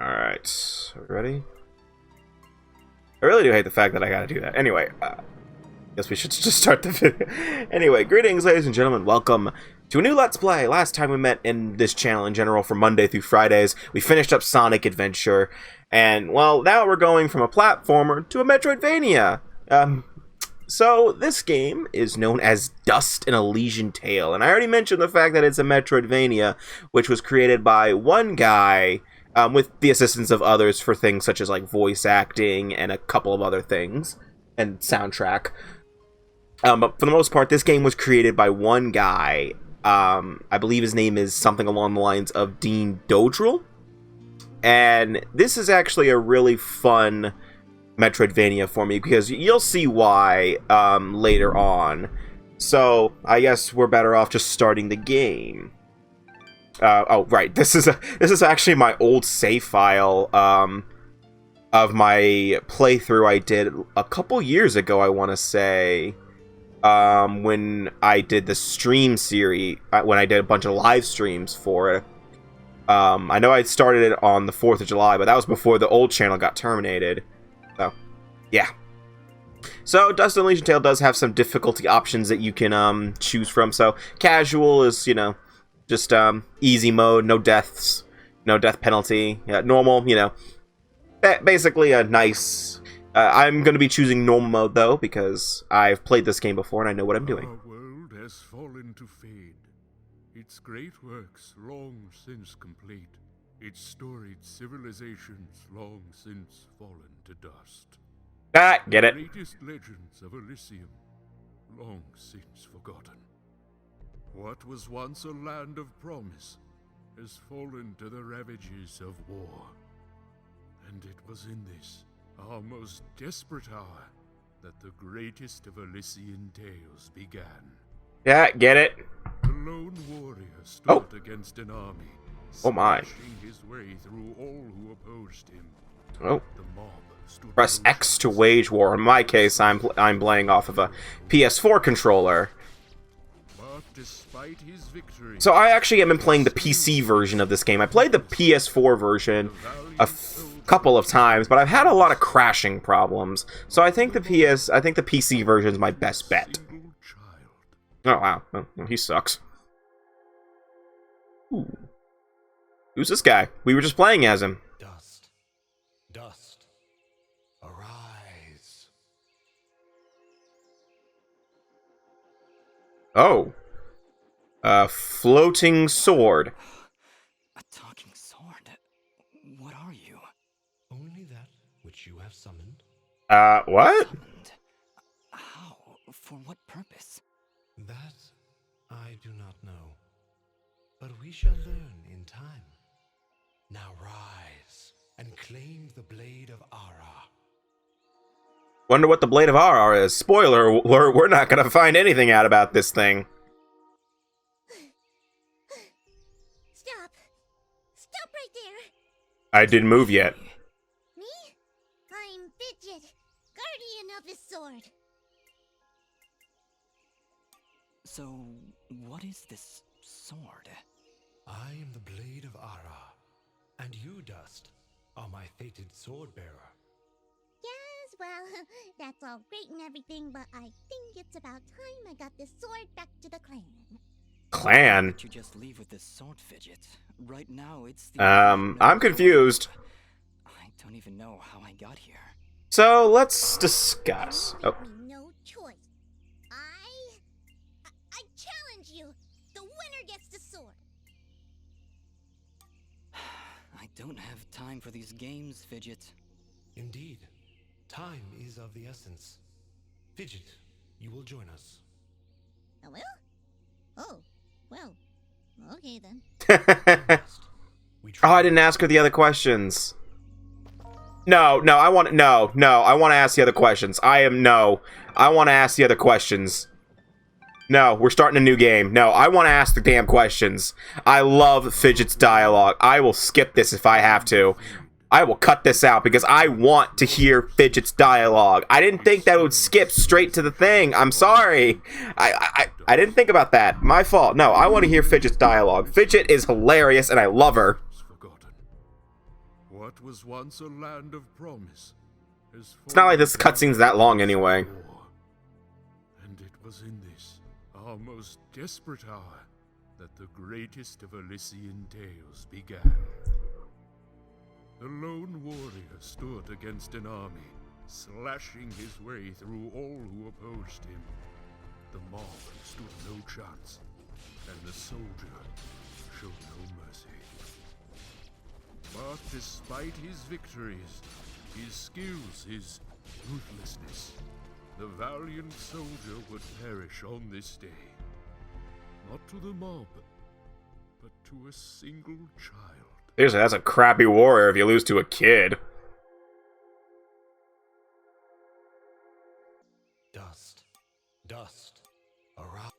Alright, ready? I really do hate the fact that I gotta do that. Anyway, guess we should just start the video. Anyway, greetings, ladies and gentlemen. Welcome to a new Let's Play. Last time we met in this channel in general for Monday through Fridays, we finished up Sonic Adventure. And, well, now we're going from a platformer to a Metroidvania. So, this game is known as Dust: An Elysian Tale. And I already mentioned the fact that it's a Metroidvania, which was created by one guy, with the assistance of others for things such as, like, voice acting and a couple of other things, and soundtrack. But for the most part, this game was created by one guy. I believe his name is something along the lines of Dean Dodrell. And this is actually a really fun Metroidvania for me, because you'll see why later on. So, I guess we're better off just starting the game. Oh, right. This is actually my old save file of my playthrough I did a couple years ago, I want to say. When I did the stream series, when I did a bunch of live streams for it. I know I started it on the 4th of July, but that was before the old channel got terminated. So, yeah. So, Dust: An Elysian Tale does have some difficulty options that you can choose from. So, casual is, you know, just easy mode, no deaths, no death penalty. Yeah, normal, you know, basically a nice... I'm going to be choosing normal mode, though, because I've played this game before and I know what I'm doing. Our world has fallen to fade. Its great works long since complete. Its storied civilizations long since fallen to dust. Ah, get it. The greatest legends of Elysium long since forgotten. What was once a land of promise has fallen to the ravages of war. And it was in this, our most desperate hour, that the greatest of Elysian tales began. Yeah, get it. The lone warrior stood against an army, Oh my. slashing his way through all who opposed him. Oh. The mob stood Press X to wage war. In my case, I'm playing off of a PS4 controller. But despite his victory, So I actually have been playing the PC version of this game. I played the PS4 version a couple of times, but I've had a lot of crashing problems. So I think the PC version is my best bet. single child. Oh wow, well, he sucks. Ooh. Who's this guy? We were just playing as him. Dust, dust, arise. Oh. A floating sword. A talking sword? What are you? Only that which you have summoned. What? Summoned? How? For what purpose? That I do not know. But we shall learn in time. Now rise and claim the blade of Ara. Wonder what the Blade of Arar is. Spoiler alert, we're not gonna find anything out about this thing. Stop! Stop right there! I didn't move yet. Me? I'm Fidget, guardian of the sword. So, what is this sword? I am the blade of Ara, and you, Dust, are my fated sword bearer. Yes, well, that's all great and everything, but I think it's about time I got this sword back to the clan. Clan? Did you just leave with this sword, Fidget? Right now, it's the... I'm confused. I don't even know how I got here. So, let's discuss. You Oh, leave me no choice. I challenge you. The winner gets the sword. I don't have time for these games, Fidget. Indeed, time is of the essence. Fidget, you will join us. I will? Oh, well, okay then. Dust, we Oh, I didn't ask her the other questions. No, I want to ask the other questions. I want to ask the other questions. No, we're starting a new game. No, I want to ask the damn questions. I love Fidget's dialogue. I will skip this if I have to. I will cut this out because I want to hear Fidget's dialogue. I didn't think that it would skip straight to the thing. I'm sorry. I didn't think about that. My fault. No, I want to hear Fidget's dialogue. Fidget is hilarious and I love her. Forgotten. What was once a land of promise is It's not like this cutscene's that long anyway. And it was in this, our most desperate hour, that the greatest of Elysian tales began. The lone warrior stood against an army, slashing his way through all who opposed him. The mob stood no chance, and the soldier showed no mercy. But despite his victories, his skills, his ruthlessness, the valiant soldier would perish on this day. Not to the mob, but to a single child. Seriously, that's a crappy warrior if you lose to a kid. Dust. Dust. Around.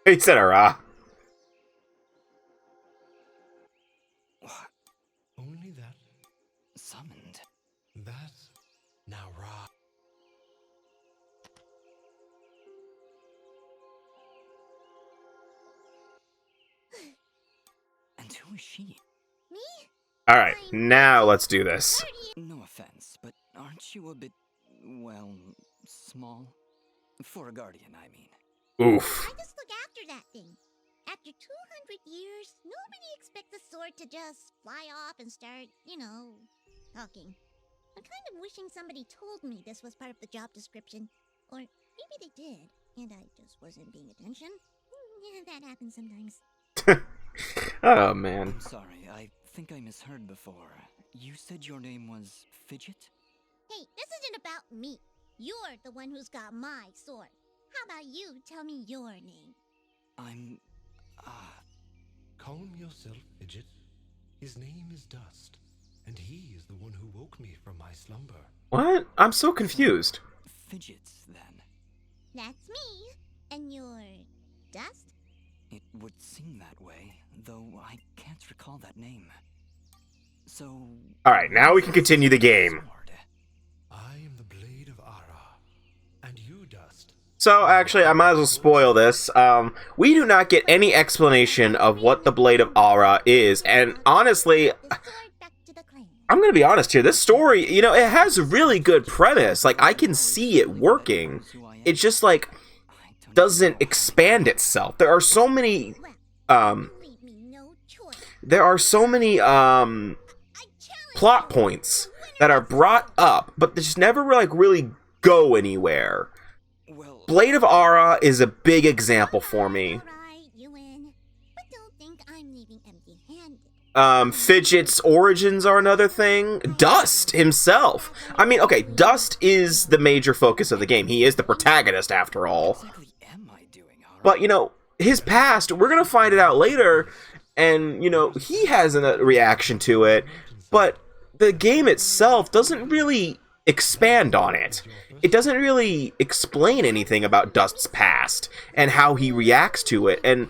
He said hurrah. What? Only that. Summoned? That. Now rise. And who is she? Me? Alright, now let's do this. No offense, but aren't you a bit, well, small? For a guardian, I mean. Oof. I just look after that thing. After 200 years, nobody expects a sword to just fly off and start, talking. I'm kind of wishing somebody told me this was part of the job description. Or maybe they did, and I just wasn't paying attention. Yeah, that happens sometimes. Oh, man. I'm sorry, I think I misheard before. You said your name was Fidget? Hey, this isn't about me. You're the one who's got my sword. How about you tell me your name? I'm... Calm yourself, Fidget. His name is Dust, and he is the one who woke me from my slumber. What? I'm so confused. Fidgets, then. That's me. And you're Dust? It would seem that way, though I can't recall that name. So... Alright, now we can continue the game. Sword. I am the Blade of Ara, and you, Dust. So, actually, I might as well spoil this. We do not get any explanation of what the Blade of Aura is, and honestly, The sword back to the clan. I'm gonna be honest here, this story, it has a really good premise. Like, I can see it working. It just, doesn't expand itself. There are so many, You leave me no choice. there are so many, I challenge plot you. points that are brought up, but they just never, really go anywhere. Well... Blade of Aura is a big example for me. Alright, you win. But don't think I'm leaving empty-handed. Fidget's origins are another thing. Dust himself. I mean, okay, Dust is the major focus of the game. He is the protagonist, after all. What exactly am I doing, Ara? But, his past, we're gonna find it out later, and, he has a reaction to it, but the game itself doesn't really expand on it. It doesn't really explain anything about Dust's past and how he reacts to it, and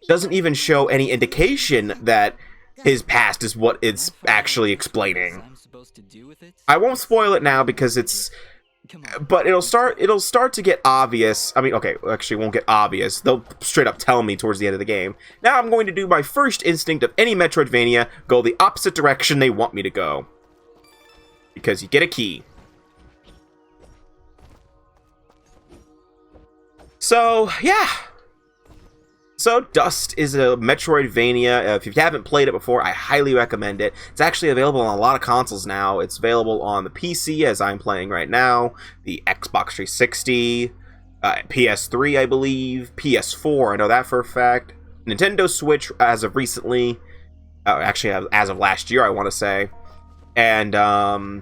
doesn't even show any indication that his past is what it's actually explaining. I'm supposed to do with it? I won't spoil it now because it's... Come on. But it'll start to get obvious. I mean, okay, actually it won't get obvious. They'll straight up tell me towards the end of the game. Now I'm going to do my first instinct of any Metroidvania, go the opposite direction they want me to go. Because you get a key. So, yeah. So, Dust is a Metroidvania. If you haven't played it before, I highly recommend it. It's actually available on a lot of consoles now. It's available on the PC, as I'm playing right now, the Xbox 360, PS3, I believe, PS4, I know that for a fact, Nintendo Switch as of recently, actually as of last year, I want to say, and I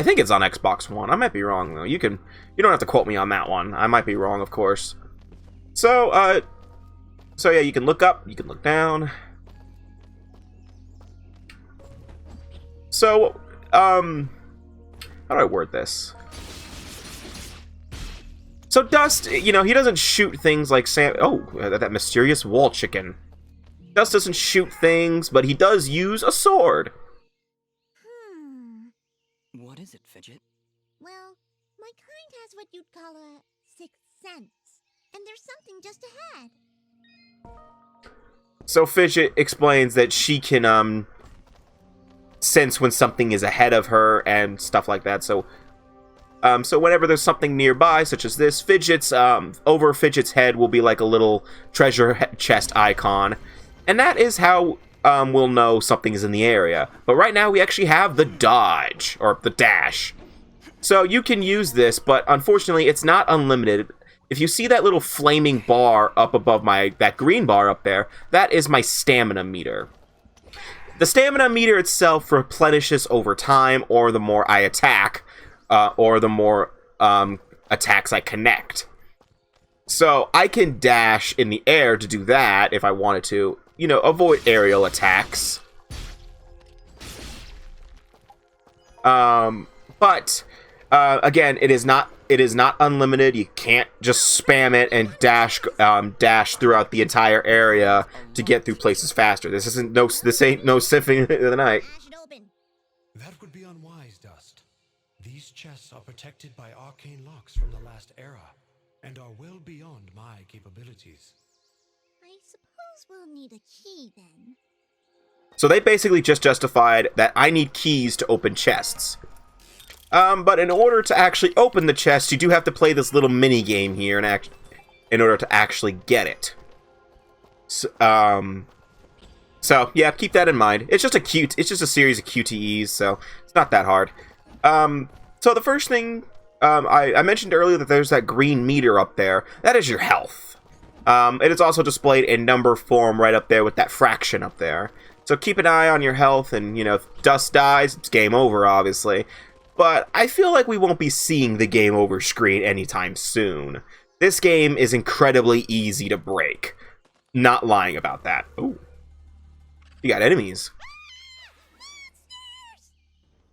think it's on Xbox One. I might be wrong, though. You don't have to quote me on that one. I might be wrong, of course. So yeah, you can look up, you can look down. So, how do I word this? So Dust, he doesn't shoot things like that mysterious wall chicken. Dust doesn't shoot things, but he does use a sword. What is it, Fidget? Well, my kind has what you'd call a sixth sense. And there's something just ahead. So Fidget explains that she can sense when something is ahead of her and stuff like that. So whenever there's something nearby, such as this, over Fidget's head will be like a little treasure chest icon, and that is how we'll know something is in the area. But right now we actually have the dodge, or the dash. So you can use this, but unfortunately it's not unlimited. If you see that little flaming bar up above that green bar up there, that is my stamina meter. The stamina meter itself replenishes over time, or the more I attack, or the more attacks I connect. So I can dash in the air to do that if I wanted to, avoid aerial attacks. But again, it is not unlimited. You can't just spam it and dash throughout the entire area to get through places faster. This ain't no Symphony of the Night. That would be unwise, Dust. These chests are protected by arcane locks from the last era, and are well beyond my capabilities. I suppose we'll need a key then. So they basically just justified that I need keys to open chests. But in order to actually open the chest, you do have to play this little mini game here in order to actually get it. So yeah, keep that in mind. It's just a series of QTEs, so it's not that hard. So the first thing I mentioned earlier that there's that green meter up there. That is your health. It is also displayed in number form right up there with that fraction up there. So keep an eye on your health, and if Dust dies, it's game over, obviously. But I feel like we won't be seeing the game over screen anytime soon. This game is incredibly easy to break. Not lying about that. Ooh. You got enemies.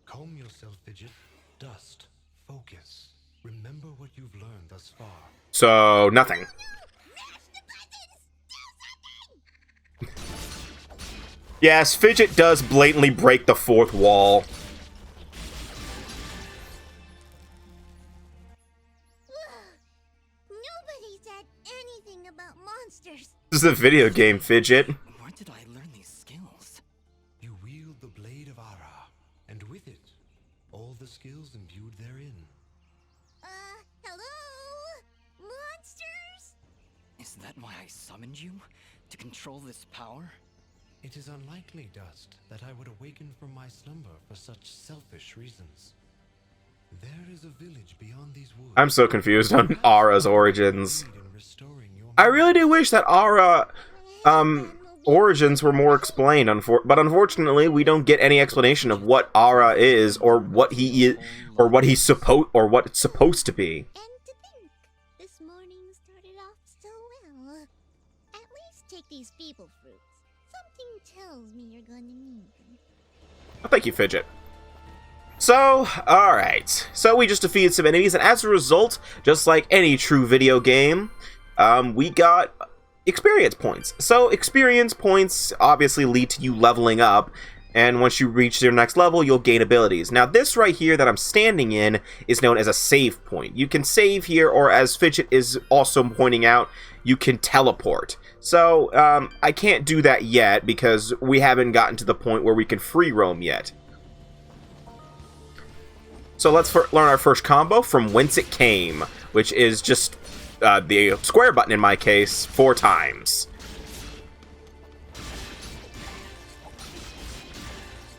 Calm yourself, Fidget. Dust. Focus. Remember what you've learned thus far. So, nothing. Yes, Fidget does blatantly break the fourth wall. Nobody said anything about monsters. This is a video game, Fidget. Where did I learn these skills? You wield the blade of Ara, and with it, all the skills imbued therein. Hello? Monsters? Is that why I summoned you? To control this power? It is unlikely, Dust, that I would awaken from my slumber for such selfish reasons. There is a village beyond these woods. I'm so confused on Ara's origins. I really do wish that Ara origins were more explained, but unfortunately we don't get any explanation of what Ara is, or what he is, or what it's supposed to be. And to think, this morning started off so well. At least take these feeble fruits. Something tells me you're going to need them. Oh, thank you, Fidget. So, alright. So we just defeated some enemies, and as a result, just like any true video game, we got experience points. So experience points obviously lead to you leveling up, and once you reach your next level, you'll gain abilities. Now this right here that I'm standing in is known as a save point. You can save here, or as Fidget is also pointing out, you can teleport. So, I can't do that yet because we haven't gotten to the point where we can free roam yet. So let's learn our first combo, From Whence It Came, which is just the square button in my case 4 times.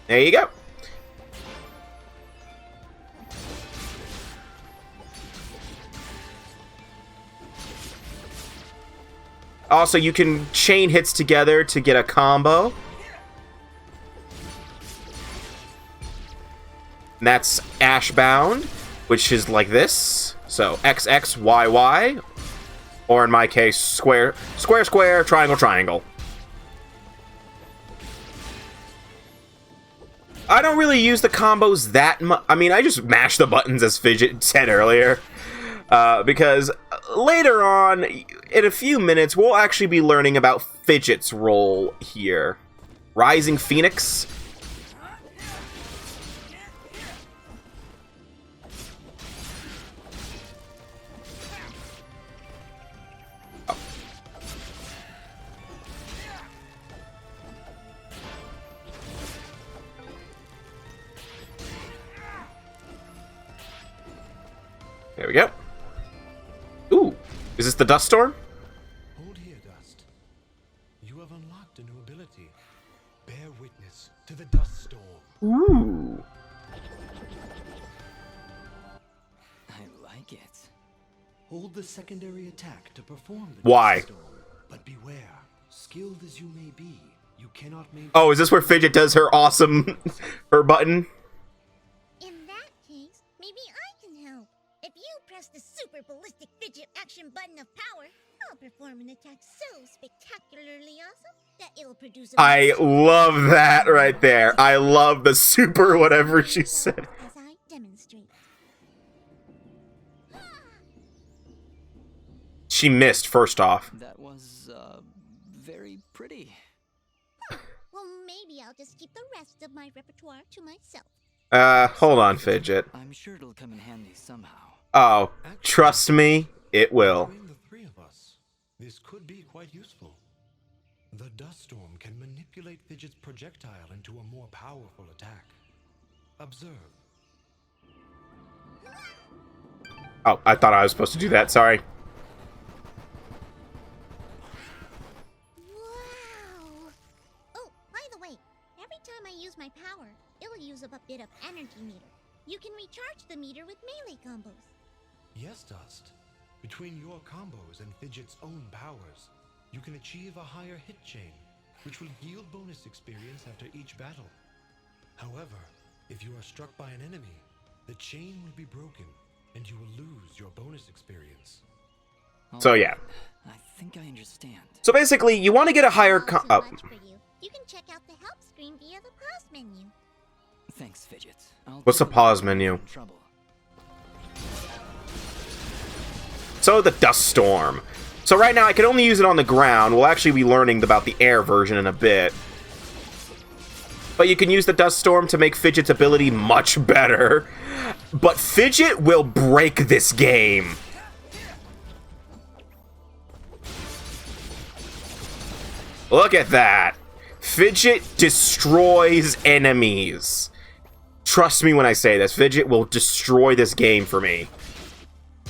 There you go. Also, you can chain hits together to get a combo. And that's Ashbound, which is like this. So XXYY, or in my case, square, square, square, triangle, triangle. I don't really use the combos that much. I mean, I just mash the buttons, as Fidget said earlier. Because later on, in a few minutes, we'll actually be learning about Fidget's role here. Rising Phoenix. There we go. Ooh, is this the dust storm? Hold here, Dust. You have unlocked a new ability. Bear witness to the dust storm. Ooh. I like it. Hold the secondary attack to perform the Why? dust storm. But beware, skilled as you may be, you cannot maintain. Oh, is this where Fidget does her awesome her button? In that case, maybe I can help. If you press the super ballistic fidget action button of power, I'll perform an attack so spectacularly awesome that it'll produce a I love that right there. I love the super whatever she said. as I demonstrate. She missed first off. That was, very pretty. Well, maybe I'll just keep the rest of my repertoire to myself. Hold on, Fidget. I'm sure it'll come in handy somehow. Oh, trust me, it will. Between the three of us, this could be quite useful. The dust storm can manipulate Fidget's projectile into a more powerful attack. Observe. Oh, I thought I was supposed to do that. Sorry. Wow! Oh, by the way, every time I use my power, it'll use up a bit of energy meter. You can recharge the meter with melee combos. Yes, Dust. Between your combos and Fidget's own powers, you can achieve a higher hit chain, which will yield bonus experience after each battle. However, if you are struck by an enemy, the chain will be broken, and you will lose your bonus experience. So yeah. I think I understand. So basically, you want to get a higher Not too much for you. You can check out the help screen via the pause menu. Thanks, Fidget. I'll What's the take a pause look. menu? In trouble. So the dust storm. So right now I can only use it on the ground. We'll actually be learning about the air version in a bit. But you can use the dust storm to make Fidget's ability much better. But Fidget will break this game. Look at that. Fidget destroys enemies. Trust me when I say this. Fidget will destroy this game for me.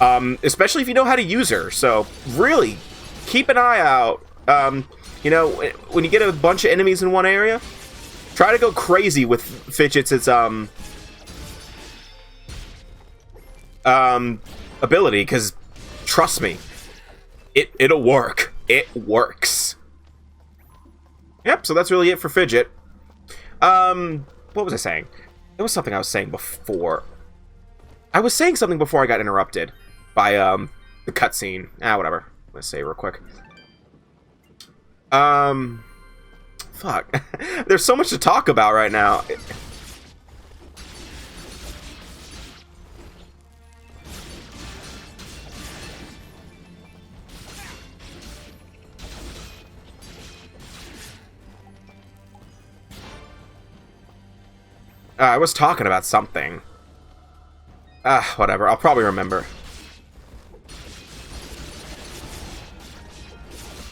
Especially if you know how to use her. So, really, keep an eye out. You know, when you get a bunch of enemies in one area, try to go crazy with Fidget's ability, because trust me, it'll work. It works. Yep, so that's really it for Fidget. What was I saying? There was something I was saying before. I was saying something before I got interrupted by the cutscene. Whatever. Let's say real quick. Fuck. There's so much to talk about right now. I was talking about something. Whatever. I'll probably remember.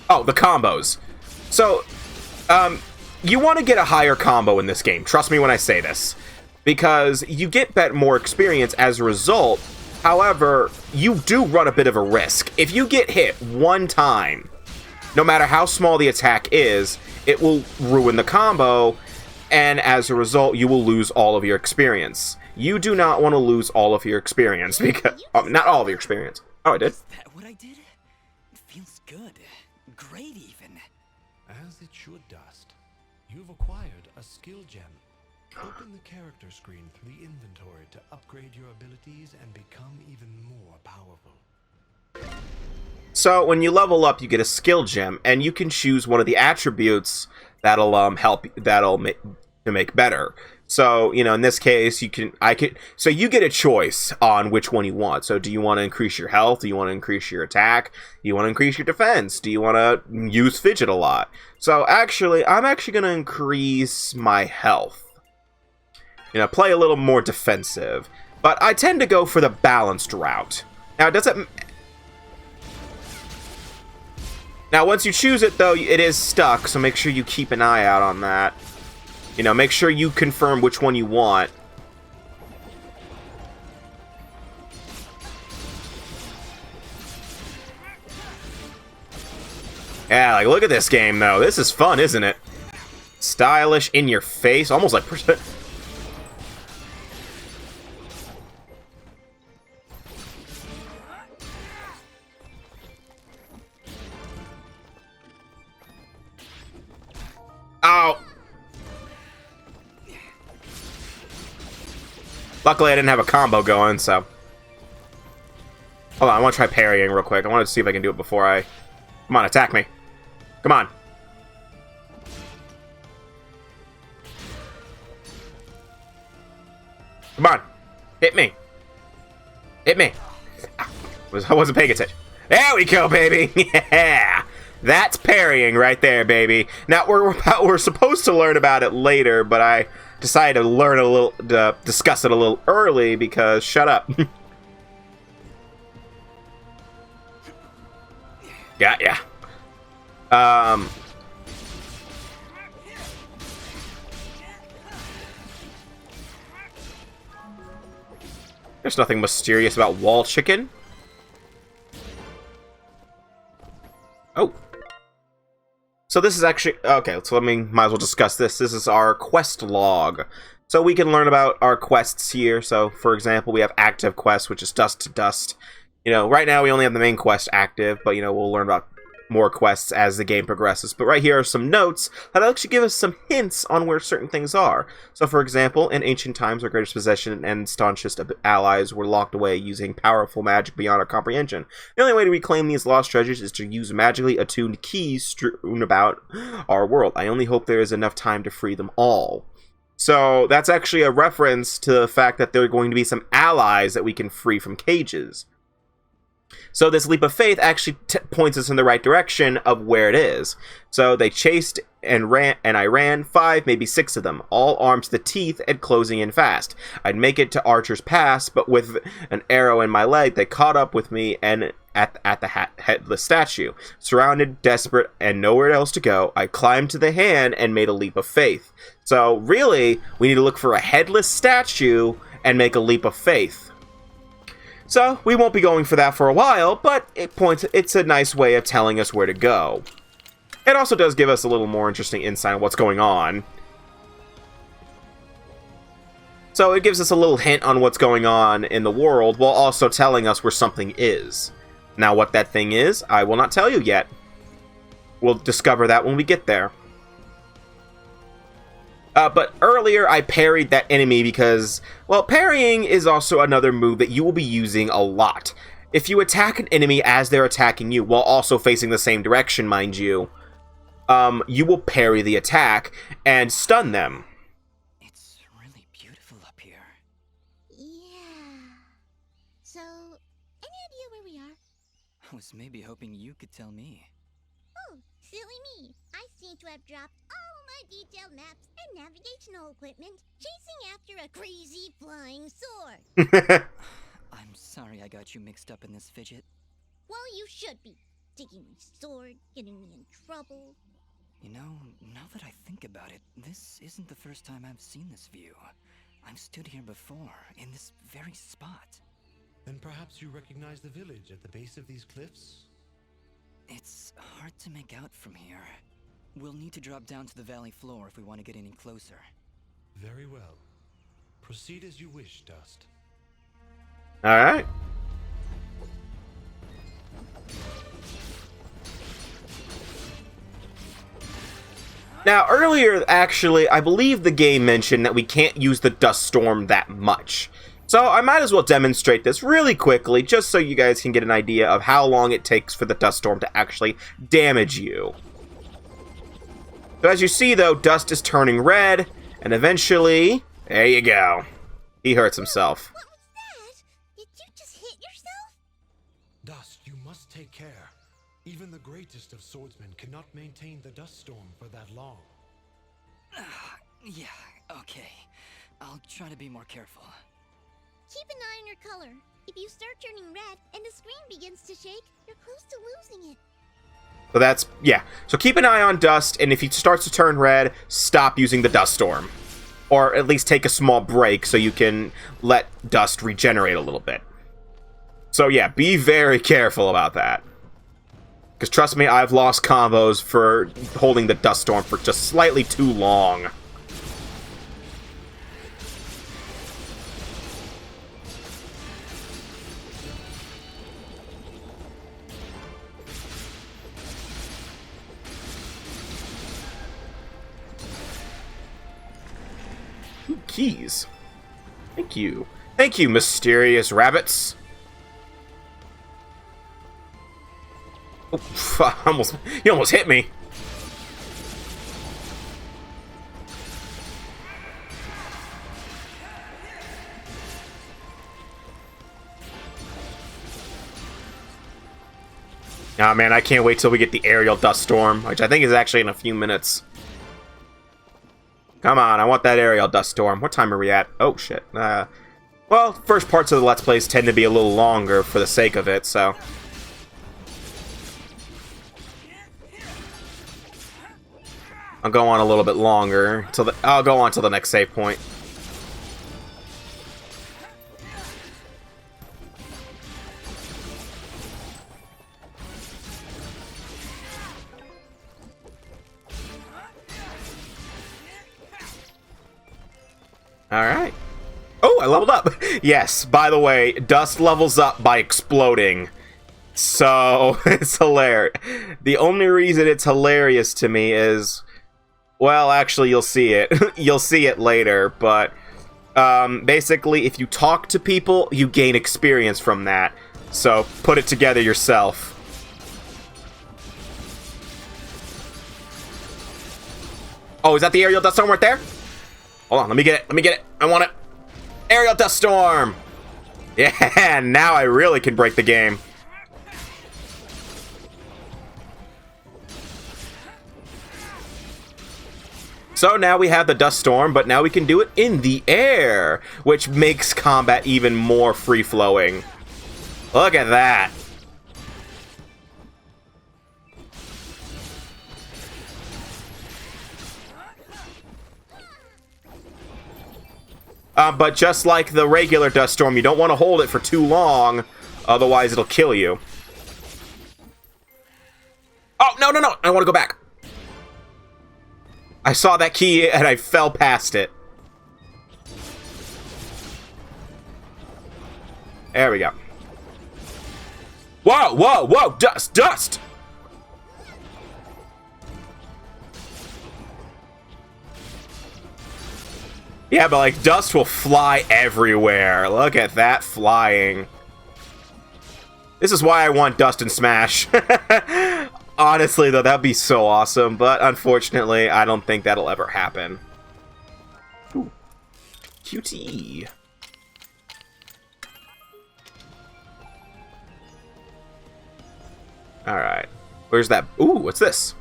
Oh, the combos. So, you want to get a higher combo in this game. Trust me when I say this. Because you get more experience as a result. However, you do run a bit of a risk. If you get hit one time, no matter how small the attack is, it will ruin the combo. And as a result, you will lose all of your experience. You do not want to lose all of your experience, because... not all of your experience. Oh, I did? Is that what I did? It feels good. Great, even. As it should, Dust. You've acquired a skill gem. Open the character screen through the inventory to upgrade your abilities and become even more powerful. So, when you level up, you get a skill gem, and you can choose one of the attributes that'll make better. So, you know, in this case, so you get a choice on which one you want. So, do you want to increase your health? Do you want to increase your attack? Do you want to increase your defense? Do you want to use Fidget a lot? So, actually, I'm actually going to increase my health. You know, play a little more defensive. But I tend to go for the balanced route. Now, Now, once you choose it, though, it is stuck, so make sure you keep an eye out on that. You know, make sure you confirm which one you want. Yeah, like, look at this game, though. This is fun, isn't it? Stylish, in your face, almost like... Ow! Luckily, I didn't have a combo going, so... Hold on, I want to try parrying real quick. I want to see if I can do it before I... Come on, attack me. Come on. Come on. Hit me. Hit me. I wasn't paying attention. There we go, baby. Yeah. That's parrying right there, baby. Now, we're supposed to learn about it later, but I decided to learn a little, discuss it a little early because shut up. Got ya. There's nothing mysterious about wall chicken. Oh. So this is actually... Okay, so might as well discuss this. This is our quest log. So we can learn about our quests here. So, for example, we have active quests, which is dust to dust. You know, right now we only have the main quest active, but, you know, we'll learn about more quests as the game progresses. But right here are some notes that actually give us some hints on where certain things are. So, for example, in ancient times, our greatest possession and staunchest allies were locked away using powerful magic beyond our comprehension. The only way to reclaim these lost treasures is to use magically attuned keys strewn about our world. I only hope there is enough time to free them all. So, that's actually a reference to the fact that there are going to be some allies that we can free from cages. So this leap of faith actually points us in the right direction of where it is. So they chased and I ran 5, maybe 6 of them, all armed to the teeth and closing in fast. I'd make it to Archer's Pass, but with an arrow in my leg, they caught up with me and at the headless statue. Surrounded, desperate, and nowhere else to go, I climbed to the hand and made a leap of faith. So really, we need to look for a headless statue and make a leap of faith. So, we won't be going for that for a while, but it's a nice way of telling us where to go. It also does give us a little more interesting insight on what's going on. So, it gives us a little hint on what's going on in the world, while also telling us where something is. Now, what that thing is, I will not tell you yet. We'll discover that when we get there. But earlier, I parried that enemy because, well, parrying is also another move that you will be using a lot. If you attack an enemy as they're attacking you, while also facing the same direction, mind you, you will parry the attack and stun them. It's really beautiful up here. Yeah. So, any idea where we are? I was maybe hoping you could tell me. Oh, silly me. I seem to have dropped all my detailed maps and navigational equipment chasing after a crazy flying sword. I'm sorry I got you mixed up in this fidget. Well, you should be. Taking my sword, getting me in trouble. You know, now that I think about it, this isn't the first time I've seen this view. I've stood here before, in this very spot. Then perhaps you recognize the village at the base of these cliffs? It's hard to make out from here. We'll need to drop down to the valley floor if we want to get any closer. Very well. Proceed as you wish, Dust. Alright. Now, earlier, actually, I believe the game mentioned that we can't use the dust storm that much. So I might as well demonstrate this really quickly, just so you guys can get an idea of how long it takes for the dust storm to actually damage you. So as you see, though, dust is turning red, and eventually, there you go. He hurts himself. What was that? Did you just hit yourself? Dust, you must take care. Even the greatest of swordsmen cannot maintain the dust storm for that long. Yeah, okay. I'll try to be more careful. Keep an eye on your color. If you start turning red and the screen begins to shake, you're close to losing it. So that's, yeah. So keep an eye on dust, and if he starts to turn red, stop using the dust storm. Or at least take a small break so you can let dust regenerate a little bit. So yeah, be very careful about that. Because trust me, I've lost combos for holding the Dust Storm for just slightly too long. Ooh, keys. Thank you. Thank you, mysterious rabbits. Oh, you almost hit me. Nah, man, I can't wait till we get the aerial dust storm, which I think is actually in a few minutes. Come on, I want that aerial dust storm. What time are we at? Oh, shit. Well, first parts of the Let's Plays tend to be a little longer for the sake of it, so... I'll go on a little bit longer. I'll go on to the next save point. Alright. Oh, I leveled up! Yes, by the way, Dust levels up by exploding. So, it's hilarious. The only reason it's hilarious to me is... Well, actually, you'll see it. You'll see it later, but... basically, if you talk to people, you gain experience from that. So, put it together yourself. Oh, is that the aerial dust storm right there? Hold on, let me get it. Let me get it. I want it. Aerial dust storm! Yeah, now I really can break the game. So now we have the dust storm, but now we can do it in the air, which makes combat even more free-flowing. Look at that. But just like the regular dust storm, you don't want to hold it for too long, otherwise it'll kill you. Oh, no, no, no! I want to go back. I saw that key and I fell past it. There we go. Whoa, whoa, whoa! Dust, dust! Yeah, but like, dust will fly everywhere. Look at that flying. This is why I want Dust and Smash. Honestly, though, that'd be so awesome, but unfortunately, I don't think that'll ever happen. Ooh. QT. Alright. Where's that? Ooh, what's this?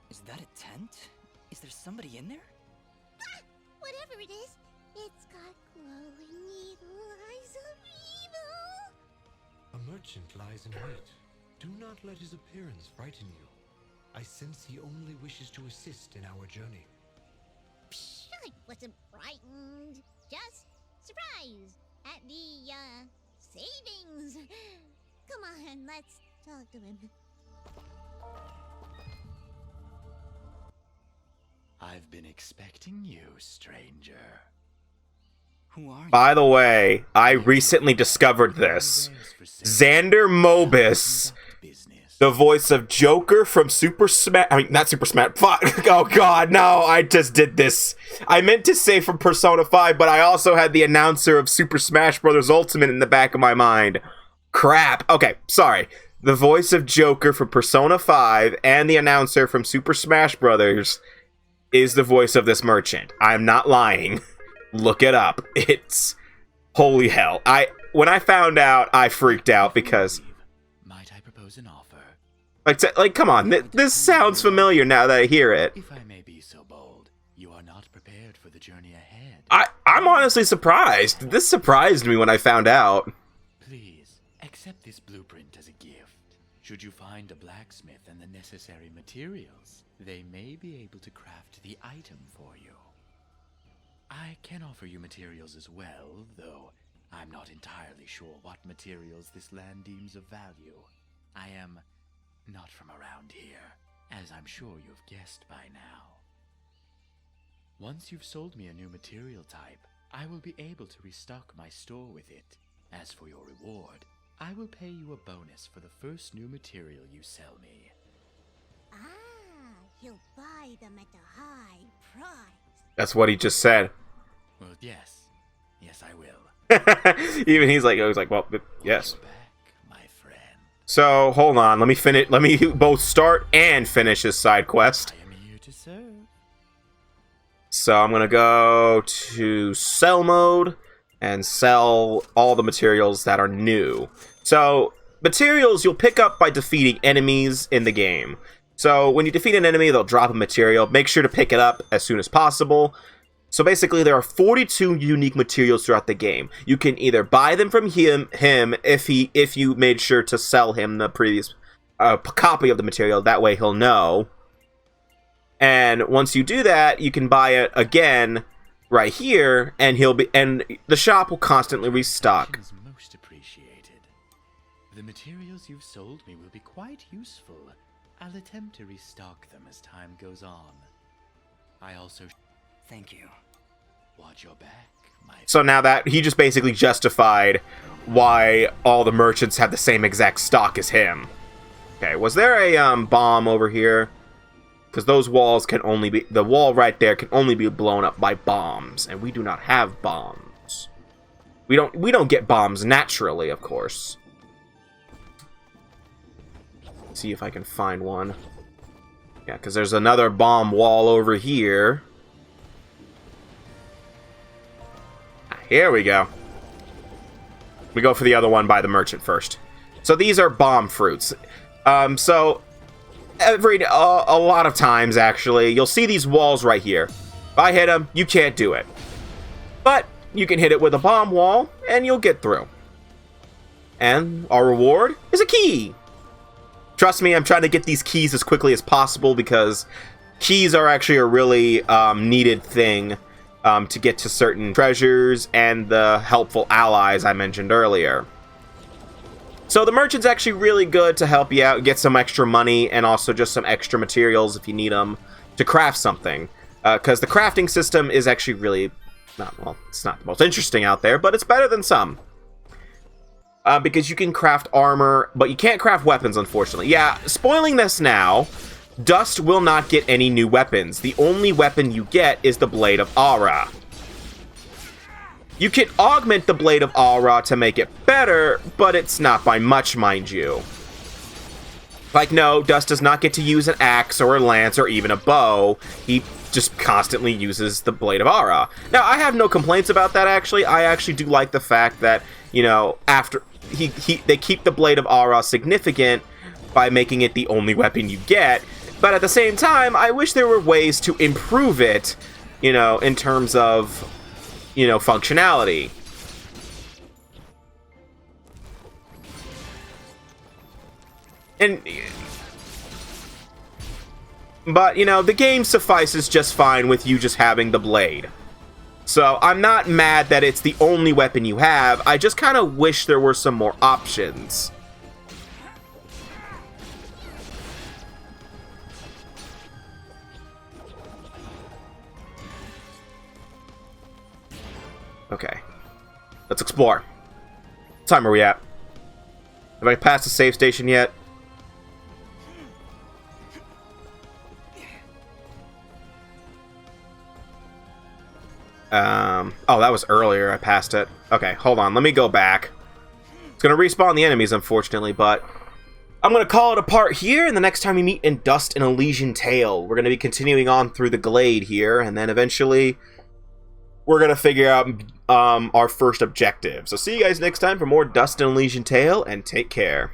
Is that a tent? Is there somebody in there? Whatever it is, it's got glowing evil eyes of evil. A merchant lies in wait. Do not let his appearance frighten you. I sense he only wishes to assist in our journey. Psh, I wasn't frightened. Just surprised at the, savings. Come on, let's talk to him. I've been expecting you, stranger. Who are you? By the way, I recently discovered this. Xander Mobus, the voice of Joker from Super Smash... I mean, not Super Smash. Fuck. Oh, God, no, I just did this. I meant to say from Persona 5, but I also had the announcer of Super Smash Bros. Ultimate in the back of my mind. Crap. Okay, sorry. The voice of Joker from Persona 5 and the announcer from Super Smash Bros. Is the voice of this merchant. I'm not lying. Look it up. It's... Holy hell. When I found out, I freaked out because... Might I propose an offer? Like, come on. This sounds familiar now that I hear it. If I may be so bold, you are not prepared for the journey ahead. I'm honestly surprised. This surprised me when I found out. Please, accept this blueprint as a gift. Should you find a blacksmith and the necessary materials, they may be able to craft the item for you. I can offer you materials as well, though I'm not entirely sure what materials this land deems of value. I am Not from around here, as I'm sure you've guessed by now. Once you've sold me a new material type, I will be able to restock my store with it. As for your reward, I will pay you a bonus for the first new material you sell me. Ah, you'll buy them at a high price. That's what he just said. Well, yes. Yes, I will. Even he's like, well, yes. Watch your back, my friend. So, hold on. Let me finish. Let me both start and finish this side quest. I am here to serve. So, I'm going to go to sell mode and sell all the materials that are new. So, materials you'll pick up by defeating enemies in the game. So, when you defeat an enemy, they'll drop a material. Make sure to pick it up as soon as possible. So basically, there are 42 unique materials throughout the game. You can either buy them from him if you made sure to sell him the previous copy of the material. That way, he'll know. And once you do that, you can buy it again right here, and the shop will constantly restock. Is most appreciated. The materials you've sold me will be quite useful. I'll attempt to restock them as time goes on. I also. Thank you. Watch your back, my. So now that he just basically justified why all the merchants have the same exact stock as him. Okay, was there a bomb over here? Because those walls can only be, the wall right there can only be blown up by bombs, and we do not have bombs. We don't get bombs naturally, of course. Let's see if I can find one. Yeah, because there's another bomb wall over here. Here we go. We go for the other one by the merchant first. So these are bomb fruits. So a lot of times, actually, you'll see these walls right here. If I hit them, you can't do it. But you can hit it with a bomb wall, and you'll get through. And our reward is a key. Trust me, I'm trying to get these keys as quickly as possible because keys are actually a really needed thing to get to certain treasures and the helpful allies I mentioned earlier. So the merchant's actually really good to help you out, get some extra money, and also just some extra materials if you need them to craft something. Because the crafting system is actually really it's not the most interesting out there, but it's better than some. Because you can craft armor, but you can't craft weapons, unfortunately. Yeah, spoiling this now, Dust will not get any new weapons. The only weapon you get is the Blade of Aura. You can augment the Blade of Aura to make it better, but it's not by much, mind you. Like, no, Dust does not get to use an axe or a lance or even a bow. He just constantly uses the Blade of Aura. Now, I have no complaints about that, actually. I actually do like the fact that, you know, after they keep the Blade of Aura significant by making it the only weapon you get. But at the same time, I wish there were ways to improve it, you know, in terms of, you know, functionality. But, you know, the game suffices just fine with you just having the blade. So, I'm not mad that it's the only weapon you have, I just kind of wish there were some more options. Okay. Let's explore. What time are we at? Have I passed the save station yet? Oh, that was earlier. I passed it. Okay, hold on. Let me go back. It's going to respawn the enemies, unfortunately, but I'm going to call it a part here, and the next time we meet in Dust and Elysian Tale, we're going to be continuing on through the Glade here, and then eventually we're going to figure out our first objective. So see you guys next time for more Dust and Elysian Tale, and take care.